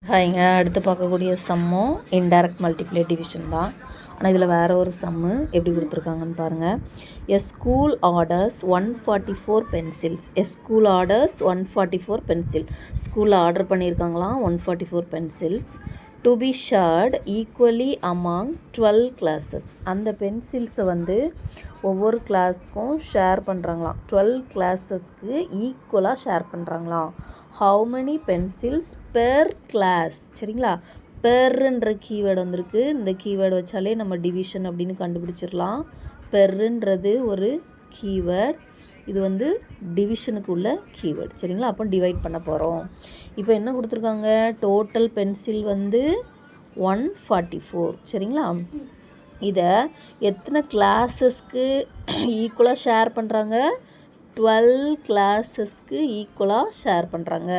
ஹாய்ங்க, அடுத்து பார்க்கக்கூடிய சம்மும் indirect multiply division தான். ஆனால் இதில் வேறு ஒரு சம்மு எப்படி கொடுத்துருக்காங்கன்னு பாருங்கள். A school orders 144 pencils. A school orders 144 pencil. ஸ்கூலில் ஆர்டர் பண்ணியிருக்காங்களாம் 144 pencils to be shared equally among 12 classes. அந்த பென்சில்ஸை வந்து ஒவ்வொரு கிளாஸ்க்கும் ஷேர் பண்ணுறாங்களாம். 12 கிளாஸஸ்க்கு ஈக்குவலாக ஷேர் பண்ணுறாங்களாம். How many pencils per class. சரிங்களா, பெர்ன்ற கீவேர்டு வந்திருக்கு. இந்த கீவேர்டு வச்சாலே நம்ம டிவிஷன் அப்படின்னு கண்டுபிடிச்சிடலாம். பெர்ன்றது ஒரு கீவேர்டு, இது வந்து டிவிஷனுக்கு உள்ள கீவேர்டு. சரிங்களா, அப்போ டிவைட் பண்ண போகிறோம். இப்போ என்ன கொடுத்துருக்காங்க, டோட்டல் பென்சில் வந்து 144. சரிங்களா, இதை எத்தனை கிளாஸஸ்க்கு ஈக்குவலாக ஷேர் பண்ணுறாங்க, 12 கிளாஸஸ்க்கு ஈக்குவலாக ஷேர் பண்ணுறாங்க.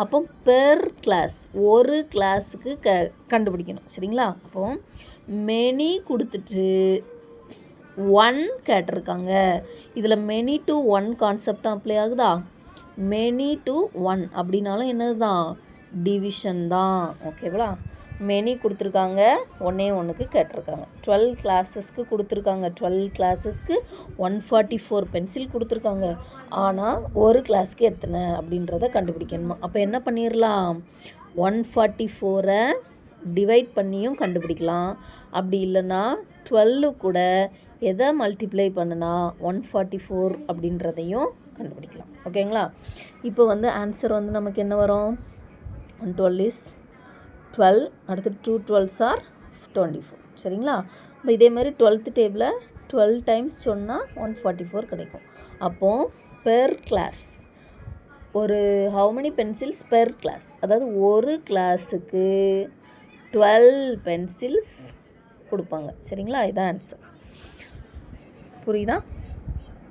அப்போ பெர் கிளாஸ், ஒரு கிளாஸுக்கு கண்டுபிடிக்கணும். சரிங்களா, அப்போ மெனி கொடுத்துட்டு 1 கேட்டிருக்காங்க. இதில் மெனி டு 1 கான்செப்ட் அப்ளை ஆகுதா? மெனி டு 1 அப்படின்னாலும் என்னது தான், டிவிஷன் தான். ஓகேவா, மெனி கொடுத்துருக்காங்க, ஒன்றே ஒன்றுக்கு கேட்டிருக்காங்க. 12 கிளாஸஸ்க்கு கொடுத்துருக்காங்க. 12 கிளாஸஸ்க்கு 144 பென்சில் கொடுத்துருக்காங்க. ஆனால் ஒரு கிளாஸ்க்கு எத்தனை அப்படின்றத கண்டுபிடிக்கணுமா. அப்போ என்ன பண்ணிடலாம், 144 டிவைட் பண்ணியும் கண்டுபிடிக்கலாம். அப்படி இல்லைன்னா 12 கூட எதை மல்டிப்ளை பண்ணுனா 144 அப்படின்றதையும் கண்டுபிடிக்கலாம். ஓகேங்களா, இப்போ வந்து ஆன்சர் வந்து நமக்கு என்ன வரும், 112 இஸ் 12, அடுத்து 2 12s are 24. சரிங்களா, இப்போ இதே மாதிரி 12th டேபிளை 12 டைம்ஸ் சொன்னால் 144 கிடைக்கும். அப்போது பெர் கிளாஸ் ஒரு how many pencils per class, அதாவது ஒரு கிளாஸுக்கு 12 பென்சில்ஸ் கொடுப்பாங்க. சரிங்களா, இதான் ஆன்சர். புரியுதா?